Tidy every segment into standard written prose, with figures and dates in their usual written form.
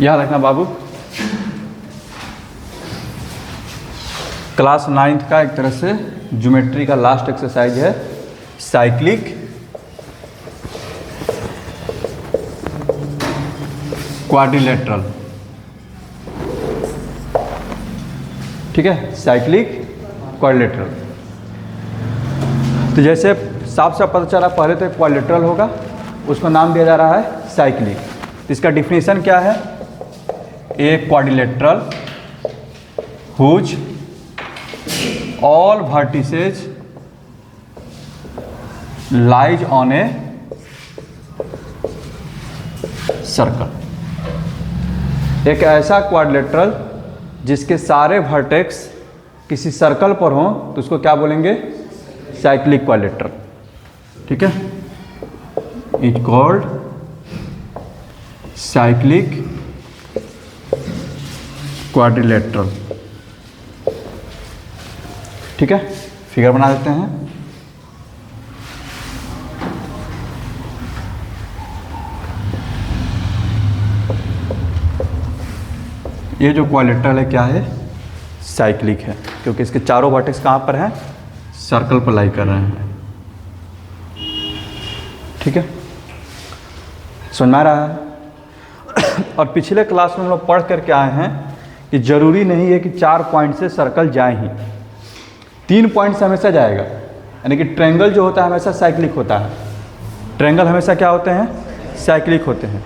याद रखना बाबू, class 9th का एक तरह से ज्योमेट्री का लास्ट एक्सरसाइज है साइक्लिक क्वाड्रिलेटरल। ठीक है, साइक्लिक क्वाड्रिलेटरल। तो जैसे साफ साफ पता चला, पहले तो क्वाड्रिलेटरल होगा, उसको नाम दिया जा रहा है साइक्लिक। तो इसका डिफिनीशन क्या है? A quadrilateral whose all vertices lies on a circle. एक ऐसा क्वाड्रिलेटरल जिसके सारे वर्टेक्स किसी सर्कल पर हों तो उसको क्या बोलेंगे? Cyclic quadrilateral. ठीक है, इट कॉल्ड साइक्लिक क्वाड्रिलेटरल। ठीक है, फिगर बना देते हैं। ये जो क्वाड्रिलेटरल है क्या है? साइक्लिक है, क्योंकि इसके चारों वर्टेक्स कहाँ पर हैं? सर्कल पर लाई कर रहे हैं। ठीक है, समझ में आ रहा है? और पिछले क्लास में हम लोग पढ़ करके आए हैं कि जरूरी नहीं है कि 4 पॉइंट से सर्कल जाए ही, 3 पॉइंट से हमेशा जाएगा। यानी कि ट्रायंगल जो होता है हमेशा साइक्लिक होता है। ट्रायंगल हमेशा क्या होते हैं? साइक्लिक होते हैं।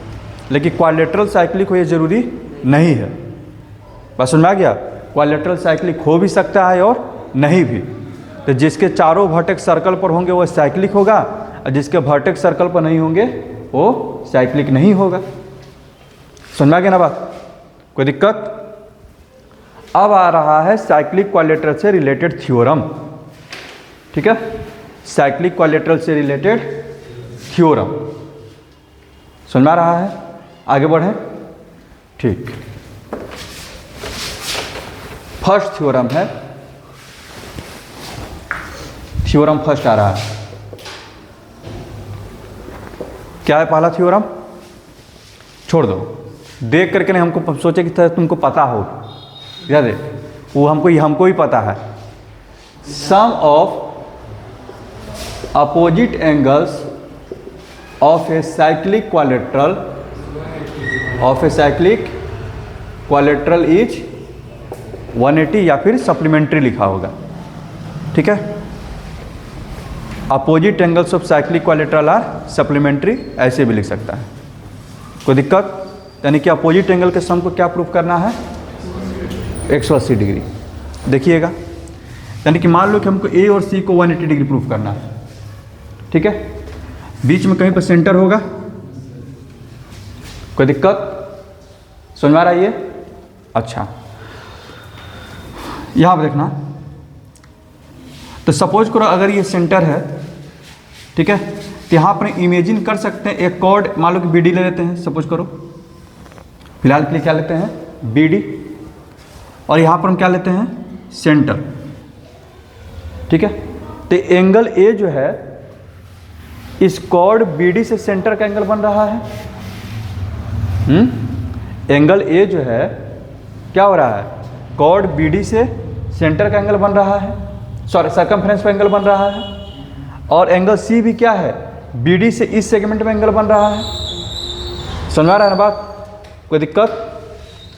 लेकिन क्वाड्रिलेटरल साइक्लिक हो ये जरूरी नहीं है। बस समझ में आ गया? क्वाड्रिलेटरल साइक्लिक हो भी सकता है और नहीं भी। तो जिसके चारों वर्टेक्स सर्कल पर होंगे वो साइक्लिक होगा, और जिसके वर्टेक्स सर्कल पर नहीं होंगे वो साइक्लिक नहीं होगा। समझ में आ गया ना बात? कोई दिक्कत? अब आ रहा है साइक्लिक क्वाड्रिलेटरल से रिलेटेड थ्योरम। ठीक है, साइक्लिक क्वाड्रिलेटरल से रिलेटेड थ्योरम समझ में आ रहा है? आगे बढ़ें। ठीक, फर्स्ट थ्योरम है, थ्योरम फर्स्ट आ रहा है। क्या है पहला थ्योरम? छोड़ दो, देख करके नहीं, हमको सोचे कि तुमको पता हो। याद है, वो हमको ही पता है। Sum of opposite angles of a cyclic quadrilateral is 180, या फिर सप्लीमेंट्री लिखा होगा। ठीक है, opposite angles of cyclic quadrilateral are supplementary, ऐसे भी लिख सकता है। कोई दिक्कत? यानी कि अपोजिट एंगल के सम को क्या प्रूफ करना है? 180 डिग्री। देखिएगा, यानी कि मान लो कि हमको ए और सी को 180 डिग्री प्रूफ करना है। ठीक है, बीच में कहीं पर सेंटर होगा। कोई दिक्कत? समझ में आ रहा है ये? अच्छा, यहां पर देखना। तो सपोज करो अगर ये सेंटर है, ठीक है, तो यहाँ पर इमेजिन कर सकते हैं एक कॉर्ड, मान लो कि BD ले लेते हैं। सपोज करो, फिलहाल के लिए क्या लेते हैं? BD। और यहाँ पर हम क्या लेते हैं? सेंटर। ठीक है, तो एंगल A जो है इस कॉर्ड BD से सेंटर का एंगल बन रहा है। एंगल A जो है क्या हो रहा है? कॉर्ड BD से सेंटर का एंगल बन रहा है, सॉरी सर्कमफ्रेंस का एंगल बन रहा है। और एंगल C भी क्या है? BD से इस सेगमेंट में एंगल बन रहा है। समझ आ रहा है ना बात? कोई दिक्कत?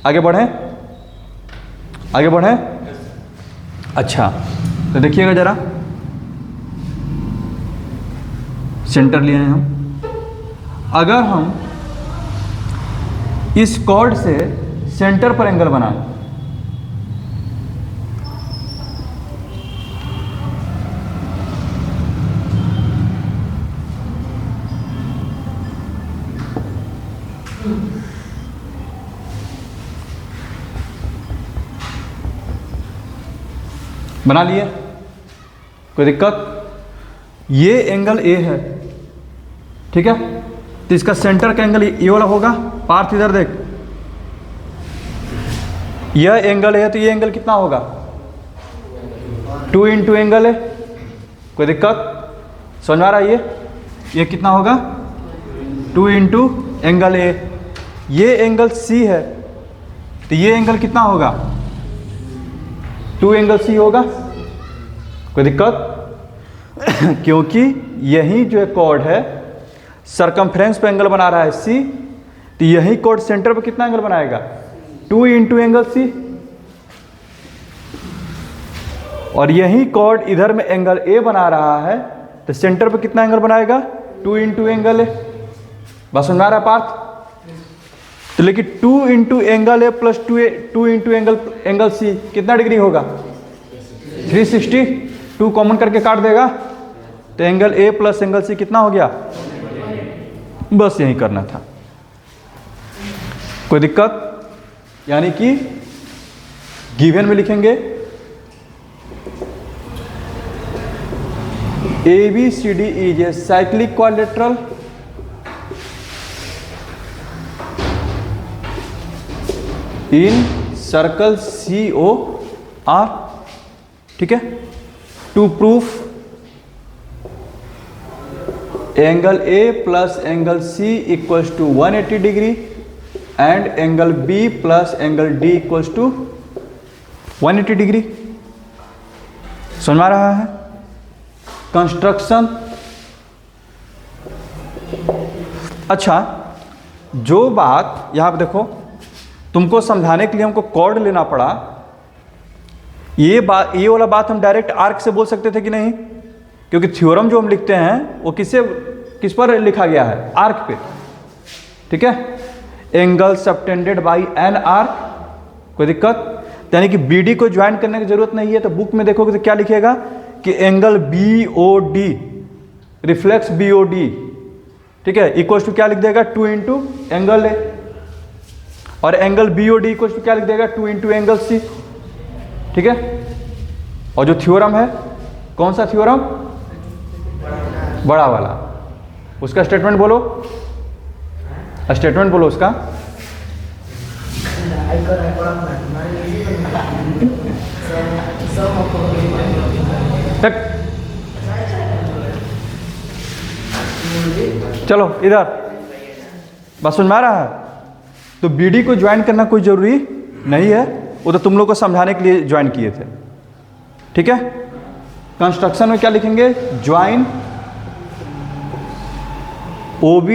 आगे बढ़ें, आगे बढ़ें। अच्छा, तो देखिएगा जरा, सेंटर लिए हैं हम। अगर हम इस कॉर्ड से सेंटर पर एंगल बनाएं, बना लिए? कोई दिक्कत? ये एंगल A है, ठीक है, तो इसका सेंटर का एंगल ये वाला होगा। पार्थ इधर देख, यह एंगल है तो ये एंगल कितना होगा? 2 इंटू एंगल है। कोई दिक्कत? समझ आ रहा है? ये कितना होगा? 2 इंटू एंगल ए। ये एंगल सी है, तो ये एंगल कितना होगा? 2 एंगल सी होगा। कोई दिक्कत? क्योंकि यही जो कॉर्ड है सरकमफ्रेंस पे एंगल बना रहा है सी, तो यही कॉर्ड सेंटर पे कितना एंगल बनाएगा? 2 इंटू एंगल सी। और यही कॉर्ड इधर में एंगल ए बना रहा है, तो सेंटर पे कितना एंगल बनाएगा? 2 इंटू एंगल ए। बस समझ आ रहा है पार्थ? तो लेकिन 2 into angle A plus 2 into angle C कितना डिग्री होगा? 360। 2 कॉमन करके काट देगा, तो angle A plus angle C कितना हो गया? बस यही करना था। कोई दिक्कत? यानी कि गिवन में लिखेंगे ABCD is a cyclic quadrilateral in circle COR। ठीक है, to proof angle A plus angle C equals to 180 degree and angle B plus angle D equals to 180 degree. समझ में आ रहा है? कंस्ट्रक्शन। अच्छा, जो बात यहां पर देखो, तुमको समझाने के लिए हमको कॉर्ड लेना पड़ा। ये वाला बात हम डायरेक्ट आर्क से बोल सकते थे कि नहीं? क्योंकि थ्योरम जो हम लिखते हैं वो किस पर लिखा गया है? आर्क पे। ठीक है, angle subtended by an arc. कोई दिक्कत? यानी कि BD को ज्वाइन करने की जरूरत नहीं है। तो बुक में देखोगे तो क्या लिखेगा कि एंगल BOD रिफ्लेक्स BOD, ठीक है, इक्वल टू क्या लिख देगा? 2 इंटू एंगल ए। और एंगल BOD इक्वल टू क्या लिख देगा? 2 इंटू एंगल C। ठीक है, और जो थ्योरम है, कौन सा थ्योरम? बड़ा वाला। उसका स्टेटमेंट बोलो, स्टेटमेंट बोलो उसका। चलो इधर, बस समझ में आ रहा है? तो BD को ज्वाइन करना कोई जरूरी नहीं है, वो तो तुम लोग को समझाने के लिए ज्वाइन किए थे। ठीक है, कंस्ट्रक्शन में क्या लिखेंगे? Join OB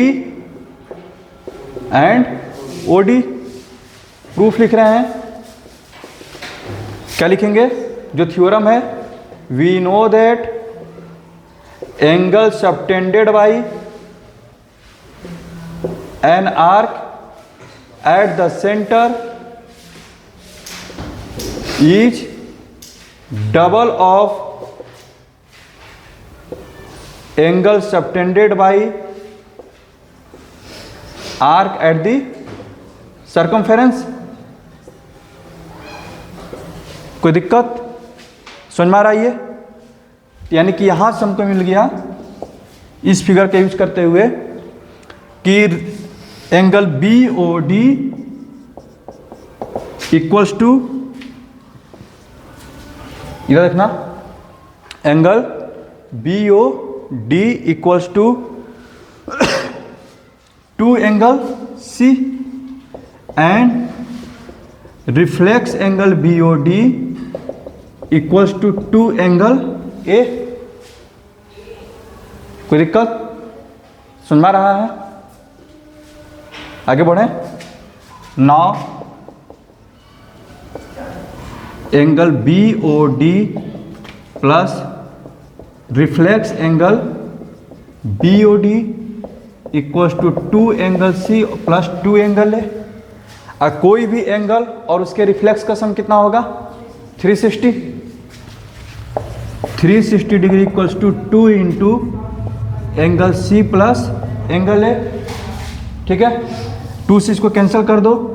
and OD। Proof लिख रहे हैं, क्या लिखेंगे? जो थ्योरम है, we know that angle subtended by an arc at the centre is double of angle subtended by arc at the circumference। कोई दिक्कत? समझ में आ रहा है ये? यानी कि यहां से हमको मिल गया इस फिगर का यूज करते हुए कि एंगल BOD इक्वल्स टू, इधर देखना, angle BOD equals to 2 angle C and reflex angle BOD equals to 2 angle A। कोई दिक्कत? सुन में रहा है? आगे बढ़े। Now angle BOD plus reflex angle BOD equals to 2 angle C plus 2 angle A। और कोई भी एंगल और उसके रिफ्लेक्स का सम कितना होगा? 360 degree equals to 2 into angle C plus angle A। ठीक है, 2 से इसको कैंसिल कर दो,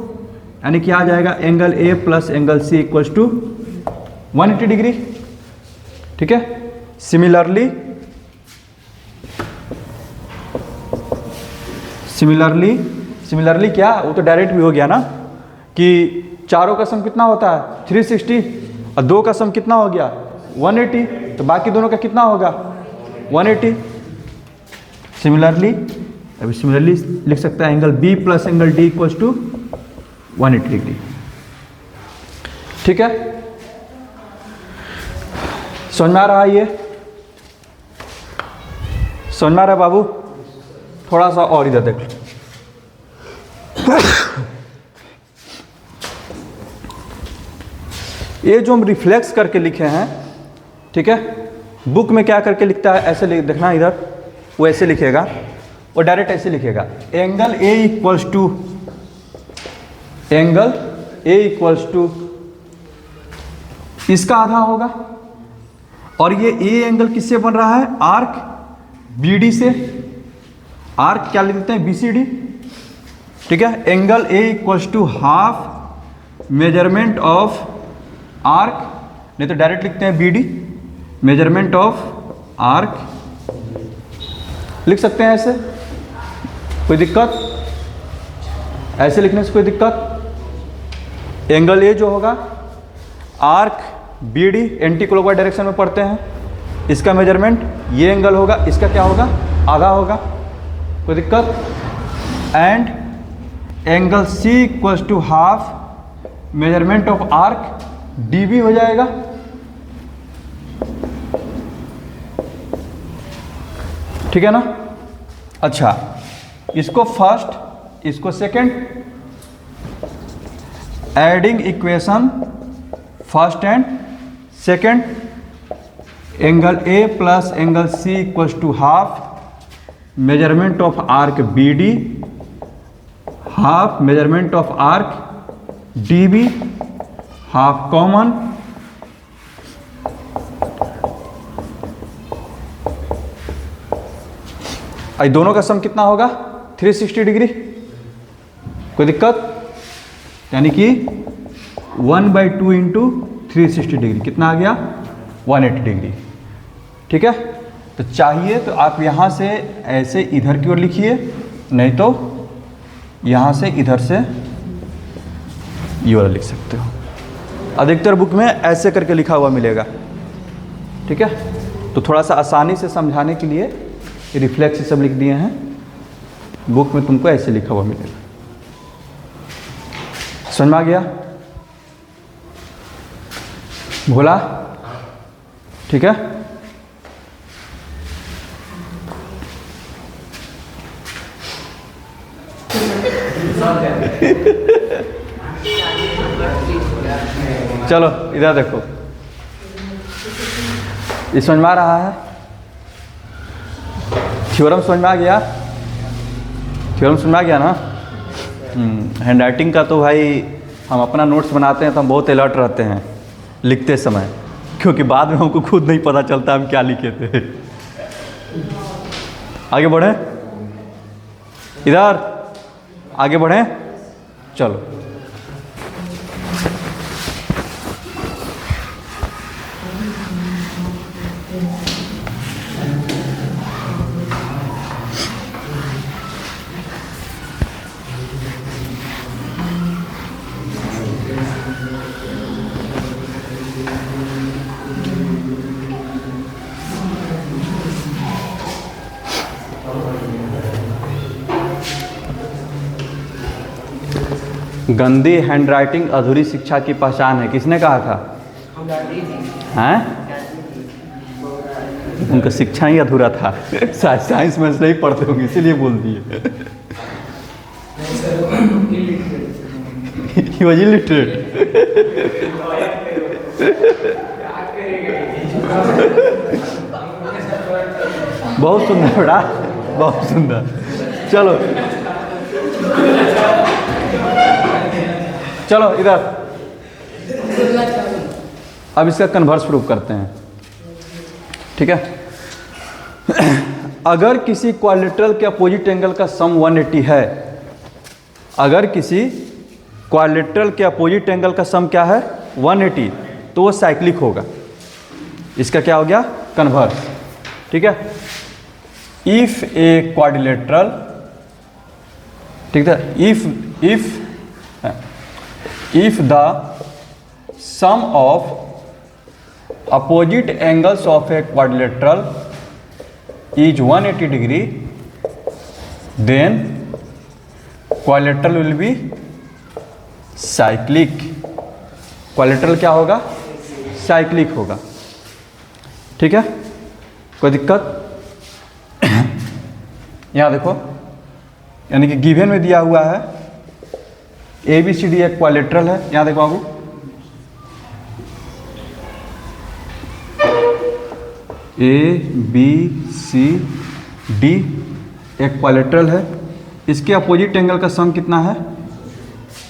यानी कि आ जाएगा angle A plus angle C equals to 180 degree. ठीक है, सिमिलरली क्या, वो तो डायरेक्ट भी हो गया ना कि चारों का सम कितना होता है? 360, और 2 का सम कितना हो गया? 180, तो बाकी दोनों का कितना होगा? 180। सिमिलरली अभी सिमिलरली लिख सकता है angle B plus angle D equals to 180 degree. ठीक है, समझ में आ रहा है? ये समझ में आ रहा है बाबू? थोड़ा सा और इधर देख। ये जो हम रिफ्लेक्स करके लिखे हैं, ठीक है, बुक में क्या करके लिखता है, ऐसे देखना इधर, वो ऐसे लिखेगा, वो डायरेक्ट ऐसे लिखेगा, angle A equals to, angle A equals to इसका आधा होगा, और ये ए एंगल किससे बन रहा है? आर्क बी डी से। आर्क क्या लिख देते हैं? B C D. ठीक है, angle A equals to half measurement of arc, नहीं तो डायरेक्ट लिखते हैं B D, measurement of arc लिख सकते हैं ऐसे, कोई दिक्कत? ऐसे लिखने से कोई दिक्कत? एंगल ए जो होगा arc B D anti clockwise direction में पढ़ते हैं, इसका मेजरमेंट ये एंगल होगा, इसका क्या होगा? आधा होगा, कोई दिक्कत? And angle C equals to half measurement of arc D B हो जाएगा। ठीक है ना? अच्छा, इसको फर्स्ट, इसको second, adding equation first and second, angle A plus angle C equals to half measurement of arc B D, half measurement of arc D B, half common, आई दोनों का सम कितना होगा? 360 डिग्री। कोई दिक्कत? यानी कि 1/2 इंटू 360 डिग्री कितना आ गया? 180 डिग्री। ठीक है, तो चाहिए तो आप यहाँ से ऐसे इधर की ओर लिखिए, नहीं तो यहाँ से इधर से ये वाला लिख सकते हो। अधिकतर बुक में ऐसे करके लिखा हुआ मिलेगा। ठीक है, तो थोड़ा सा आसानी से समझाने के लिए रिफ्लेक्स सब लिख दिए हैं, बुक में तुमको ऐसे लिखा हुआ मिलेगा। समझ में आ गया? भोला? ठीक है, चलो इधर देखो, ये समझ में आ रहा है? थ्योरम समझ में आ गया? थ्योरम समझ में आ गया ना? हैंड राइटिंग का तो भाई हम अपना नोट्स बनाते हैं तो हम बहुत अलर्ट रहते हैं लिखते समय, क्योंकि बाद में हमको खुद नहीं पता चलता हम क्या लिखे थे। आगे बढ़े, इधर आगे बढ़े, चलो। गंदी हैंडराइटिंग अधूरी शिक्षा की पहचान है, किसने कहा था? हैं? उनका शिक्षा ही अधूरा था। साइंस में नहीं पढ़ते होंगे इसीलिए बोल दिए। He was illiterate। बहुत सुंदर बेटा, बहुत सुंदर। चलो चलो इधर, अब इसका कन्वर्स प्रूफ करते हैं। ठीक है, अगर किसी क्वाड्रिलेटरल के अपोजिट एंगल का सम 180 है, अगर किसी क्वाड्रिलेटरल के अपोजिट एंगल का सम क्या है? 180, तो वो साइक्लिक होगा। इसका क्या हो गया? कन्वर्स। ठीक है, इफ ए क्वाड्रिलेटरल, ठीक है, if the sum of opposite angles of a quadrilateral is 180 degree, then quadrilateral will be cyclic. Quadrilateral क्या होगा? साइक्लिक होगा। ठीक है, कोई दिक्कत? यहाँ देखो, यानी कि गिवन में दिया हुआ है ABCD एक क्वाड्रिलेटरल है। यहाँ देखो बाबू, ABCD एक क्वाड्रिलेटरल है। इसके अपोजिट एंगल का सम कितना है?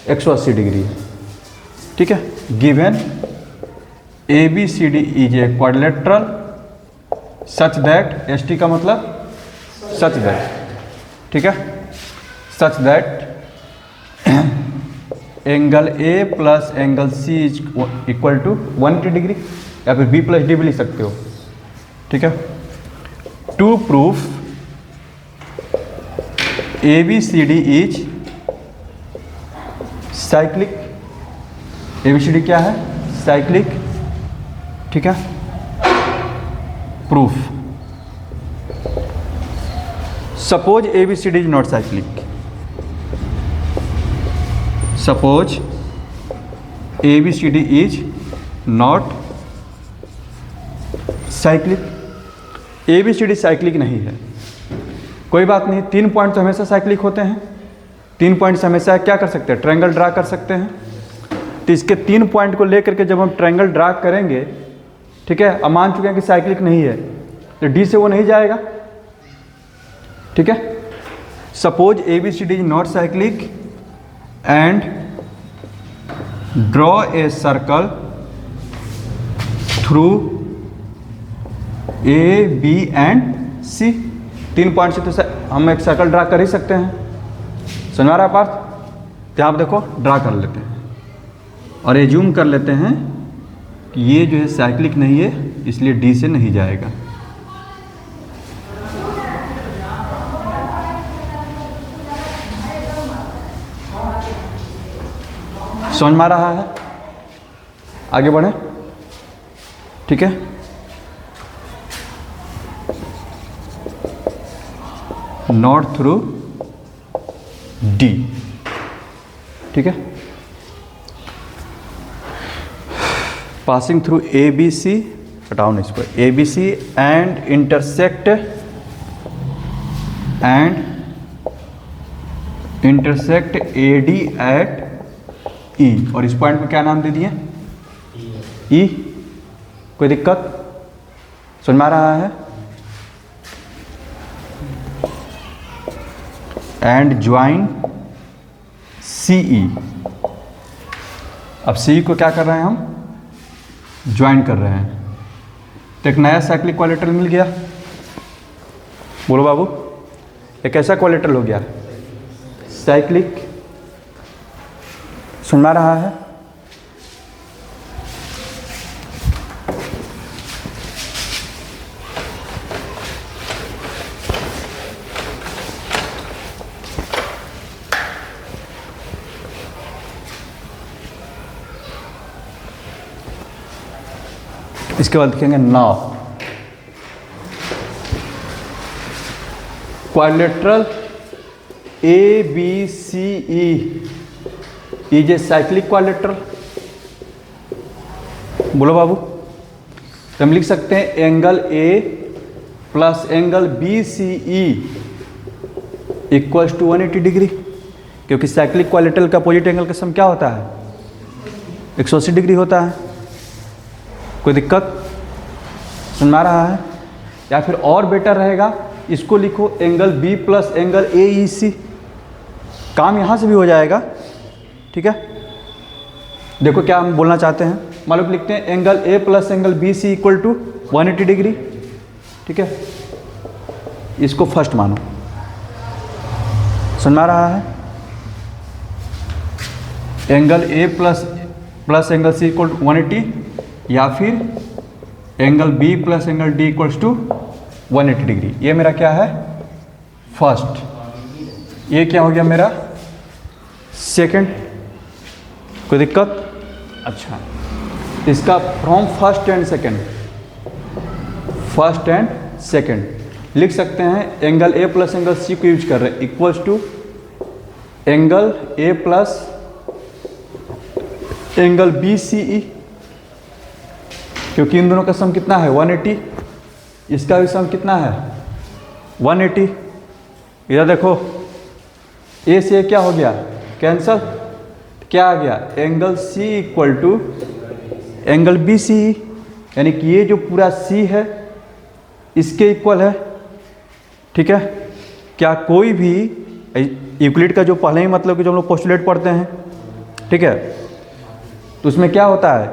180 डिग्री है। ठीक है, given ABCD is a quadrilateral such that, ST का मतलब सच दैट, ठीक है, such that angle A plus angle C is equal to 180 degree, या फिर B प्लस D भी लिख सकते हो। ठीक है, to proof ABCD is cyclic. ABCD क्या है? साइक्लिक। ठीक है, proof. Suppose ABCD is not cyclic. Suppose ABCD is not cyclic. ABCD cyclic नहीं है, कोई बात नहीं। 3 पॉइंट तो हमेशा साइक्लिक होते हैं। 3 पॉइंट से हमेशा क्या कर सकते हैं? ट्रायंगल ड्रा कर सकते हैं। तो इसके 3 पॉइंट को लेकर के जब हम ट्रायंगल ड्रा करेंगे, ठीक है, अब मान चुके हैं कि साइक्लिक नहीं है, तो D से वो नहीं जाएगा। ठीक है, suppose ABCD is not cyclic and draw a circle through A, B and C। 3 point से तो हम एक सर्कल ड्रा कर ही सकते हैं। समझ आ रहा है पार्थ? तो आप देखो, ड्रा कर लेते हैं और एज्यूम कर लेते हैं कि ये जो है साइक्लिक नहीं है, इसलिए D से नहीं जाएगा। समझ में आ रहा है? आगे बढ़े। ठीक है, नॉट थ्रू D। ठीक है, पासिंग थ्रू ABC, हटाओ ना इसको, ABC and intersect AD at E। और इस पॉइंट में क्या नाम दे दिए? E। कोई दिक्कत? समझ में आ रहा है? And join CE। अब CE को क्या कर रहे हैं हम? ज्वाइन कर रहे हैं। तो एक नया साइक्लिक क्वाड्रिलेटरल मिल गया। बोलो बाबू, एक ऐसा क्वाड्रिलेटरल हो गया साइक्लिक। सुन में रहा है? इसके बाद लिखेंगे now quadrilateral ABCE is a cyclic quadrilateral. बोलो बाबू, तो हम लिख सकते हैं angle A plus angle BCE equals to 180 degree, क्योंकि साइक्लिक क्वाड्रिलेटरल का अपोजिट एंगल का सम क्या होता है? 180 डिग्री होता है। कोई दिक्कत? समझ में आ रहा है? या फिर और बेटर रहेगा, इसको लिखो angle B plus angle AEC। काम यहाँ से भी हो जाएगा। ठीक है, देखो क्या हम बोलना चाहते हैं। मान लो लिखते हैं angle A plus angle BC equal to 180 degree. ठीक है, इसको फर्स्ट मानो। समझ में आ रहा है? Angle A plus angle C equal to 180, या फिर angle B plus angle D equals to 180 degree. ये मेरा क्या है? फर्स्ट। ये क्या हो गया मेरा? सेकंड। कोई दिक्कत? अच्छा, इसका फ्रॉम फर्स्ट एंड सेकंड लिख सकते हैं angle A plus angle C को यूज कर रहे हैं, equals to angle A plus angle B C E, क्योंकि इन दोनों का सम कितना है 180, इसका भी सम कितना है 180। इधर देखो ए से क्या हो गया कैंसल, क्या आ गया angle C equal to angle B C E, यानी कि ये जो पूरा सी है इसके इक्वल है। ठीक है, क्या कोई भी यूक्लिड का जो पहले ही मतलब कि जो हम लोग पोस्टुलेट पढ़ते हैं, ठीक है, तो उसमें क्या होता है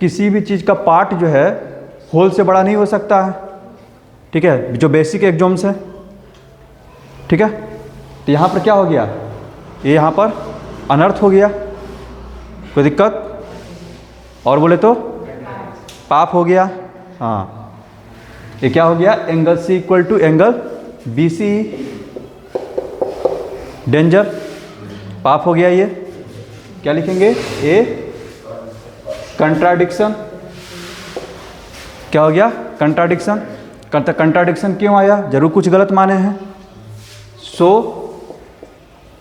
किसी भी चीज़ का पार्ट जो है होल से बड़ा नहीं हो सकता है। ठीक है, जो बेसिक एक्सोम्स है। ठीक है, तो यहाँ पर क्या हो गया, ये यहाँ पर अनर्थ हो गया, कोई दिक्कत, और बोले तो पाप हो गया। हाँ, ये क्या हो गया angle C equal to angle B C, danger, पाप हो गया। ये क्या लिखेंगे ए कंट्राडिक्शन, क्या हो गया कंट्राडिक्शन। कंट्राडिक्शन क्यों आया, जरूर कुछ गलत माने हैं। So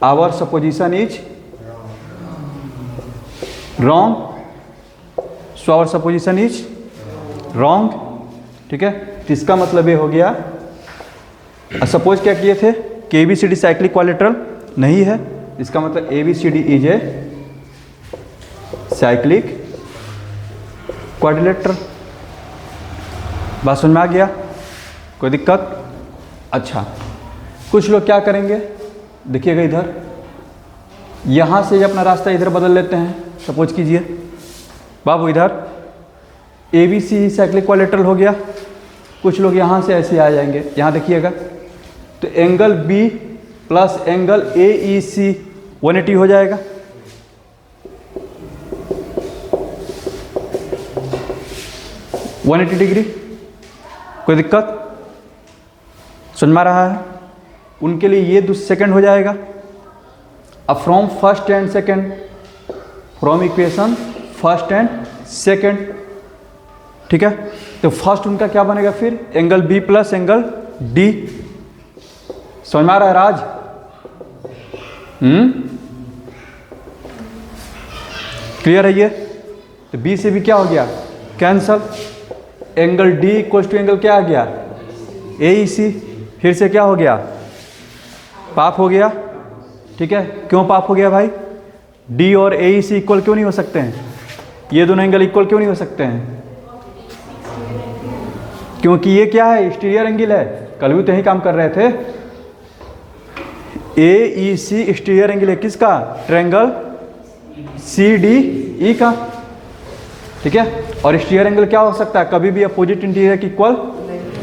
our supposition is wrong, so our supposition is wrong. ठीक है, तो इसका मतलब ये हो गया, सपोज क्या किए थे कि ABCD साइक्लिक क्वाड्रिलेटरल नहीं है, इसका मतलब ABCD is a cyclic quadrilateral. बात समझ में आ गया, कोई दिक्कत। अच्छा, कुछ लोग क्या करेंगे, देखिएगा इधर, यहाँ से अपना रास्ता इधर बदल लेते हैं। सपोज कीजिए बाबू इधर ABC साइक्लिक क्वाड्रिलेटरल हो गया, कुछ लोग यहाँ से ऐसे आ जाएंगे, यहाँ देखिएगा, तो angle B plus angle AEC 180 हो जाएगा। (180 डिग्री), कोई दिक्कत, समझ में आ रहा है। उनके लिए ये 2 सेकेंड हो जाएगा। अब from first and second, from equation first and second, ठीक है, तो फर्स्ट उनका क्या बनेगा फिर angle B plus angle D। समझ में आ रहा है राज? क्लियर है ये? तो B से भी क्या हो गया cancel, angle D equal to angle क्या आ गया AEC, फिर से क्या हो गया पाप हो गया। ठीक है, क्यों पाप हो गया भाई, D और AEC इक्वल क्यों नहीं हो सकते हैं, ये दोनों एंगल इक्वल क्यों नहीं हो सकते हैं, क्योंकि ये क्या है एक्सटीरियर एंगल है, कल भी तो यही काम कर रहे थे। AEC एक्सटीरियर एंगल है किसका, ट्रायंगल CDE का। ठीक है, और एक्सटीरियर एंगल क्या हो सकता है, कभी भी अपोजिट इंटीरियर के इक्वल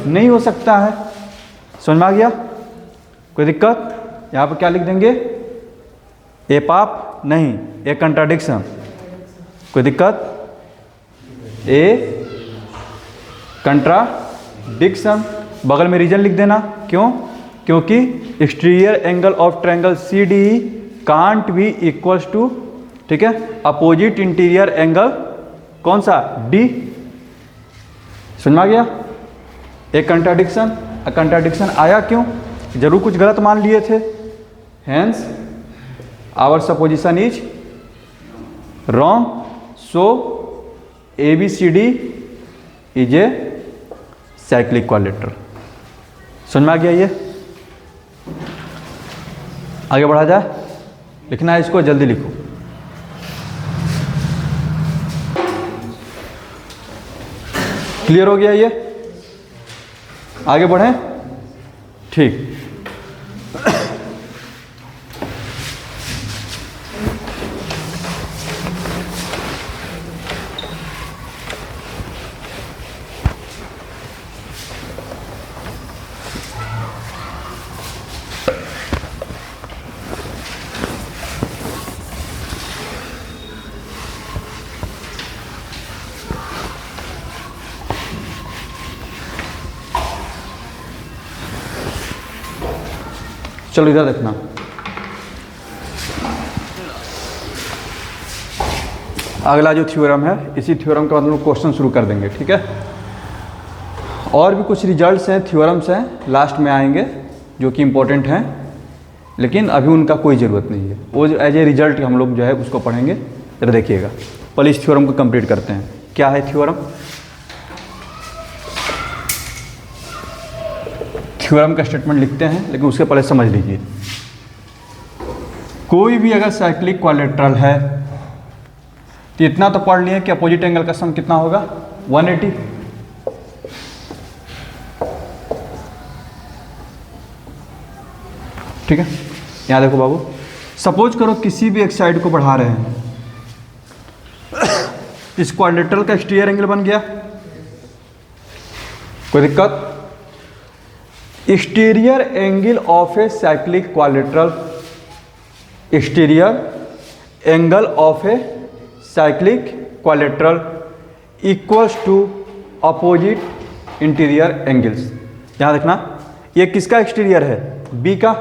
नहीं हो सकता है। समझ में आ गया, कोई दिक्कत। यहाँ पर क्या लिख देंगे, ए पाप नहीं, ए कंट्राडिक्शन, कोई दिक्कत, ए कंट्राडिक्शन, बगल में रीजन लिख देना। क्यों, क्योंकि exterior angle of triangle CDE can't be equals to, ठीक है, अपोजिट इंटीरियर एंगल कौन सा D। समझ में आ गया, एक कंट्राडिक्शन। कंट्राडिक्शन आया क्यों, जरूर कुछ गलत मान लिए थे, hence our supposition is wrong, so ABCD is a cyclic quadrilateral. समझ में आ गया ये, आगे बढ़ा जाए, लिखना है इसको, जल्दी लिखो। क्लियर हो गया ये, आगे बढ़ें, ठीक। चलो इधर देखना, अगला जो थ्योरम है, इसी थ्योरम का मतलब क्वेश्चन शुरू कर देंगे। ठीक है, और भी कुछ रिजल्ट्स हैं, थ्योरम्स हैं, लास्ट में आएंगे जो कि इम्पोर्टेंट हैं, लेकिन अभी उनका कोई ज़रूरत नहीं है। वो एज ए रिजल्ट हम लोग जो है उसको पढ़ेंगे। जरा देखिएगा, पहले इस थ्योरम को कंप्लीट करते हैं। क्या है थ्योरम? थ्योरम का स्टेटमेंट लिखते हैं, लेकिन उसके पहले समझ लीजिए। कोई भी अगर साइक्लिक क्वाड्रेट्रल है तो इतना तो पढ़ लिए कि अपोजिट एंगल का सम कितना होगा, 180। ठीक है, यहाँ देखो बाबू, सपोज करो किसी भी एक साइड को बढ़ा रहे हैं, इस क्वाड्रेट्रल का एक्सटीरियर एंगल बन गया, कोई दिक्कत? Exterior angle of a cyclic quadrilateral, exterior angle of a cyclic quadrilateral equals to opposite interior angles. यहाँ देखना, ये किसका एक्सटीरियर है? बी का।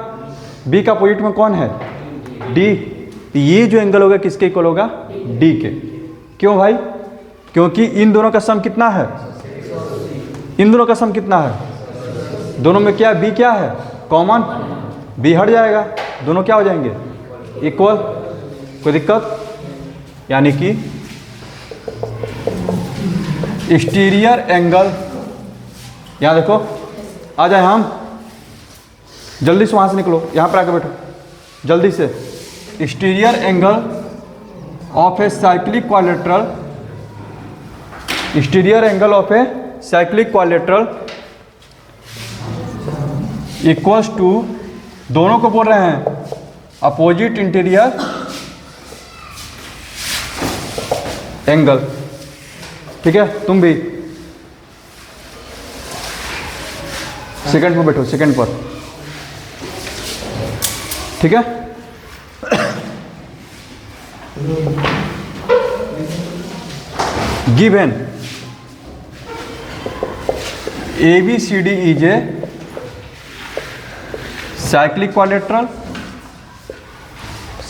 बी का अपोजिट में कौन है? डी। ये जो एंगल होगा किसके इक्वल होगा? डी के। क्यों भाई? क्योंकि इन दोनों का सम कितना है? इन दोनों का सम कितना है? दोनों में क्या बी क्या है? कॉमन। बी हट जाएगा, दोनों क्या हो जाएंगे? इक्वल। कोई दिक्कत? यानी कि एक्सटीरियर एंगल, यहाँ देखो, आ जाए हम, जल्दी से वहाँ से निकलो, यहाँ पर आके बैठो जल्दी से। Exterior angle of a cyclic quadrilateral, exterior angle of a cyclic quadrilateral equals to, दोनों को बोल रहे हैं अपोजिट इंटीरियर एंगल। ठीक है, तुम भी सेकंड पर बैठो, सेकंड पर। ठीक है, given ABCD is a cyclic quadrilateral,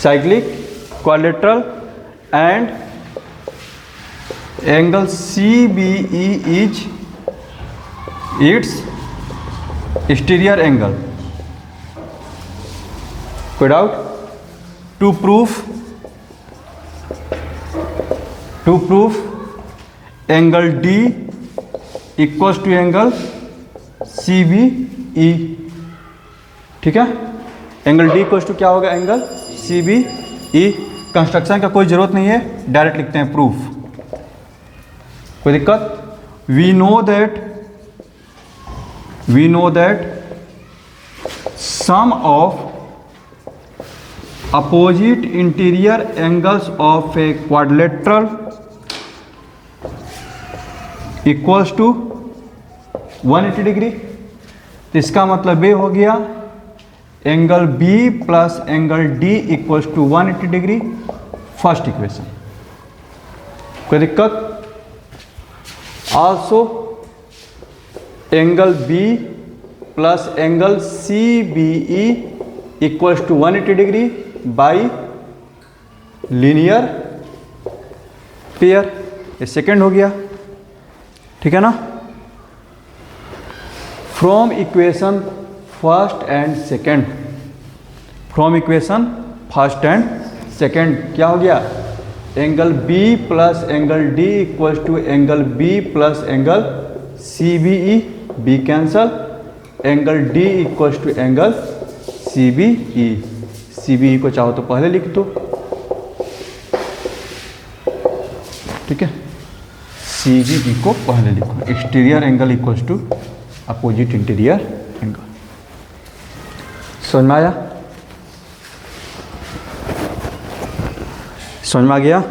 cyclic quadrilateral and angle CBE is its exterior angle. कोई doubt? To proof angle D equals to angle CBE। ठीक है, एंगल D इक्वल्स टू क्या होगा? Angle CBE। कंस्ट्रक्शन का कोई जरूरत नहीं है, डायरेक्ट लिखते हैं प्रूफ। कोई दिक्कत? We know that sum of opposite interior angles of a quadrilateral equals to 180 degree. तो इसका मतलब ये हो गया angle B plus angle D equals to 180 degree, first equation. कोई दिक्कत? Also angle B plus angle CBE equals to 180 degree by linear pair. ये second हो गया। ठीक है ना? From equation first and second, from equation first and second क्या हो गया? Angle B plus angle D equals to angle B plus angle CBE, B cancel, angle D equals to angle CBE। CBE को चाहो तो पहले लिख दो। ठीक है, CBE को पहले लिखो। Exterior angle equals to opposite interior angle. समझ में आया? समझ में आ गया?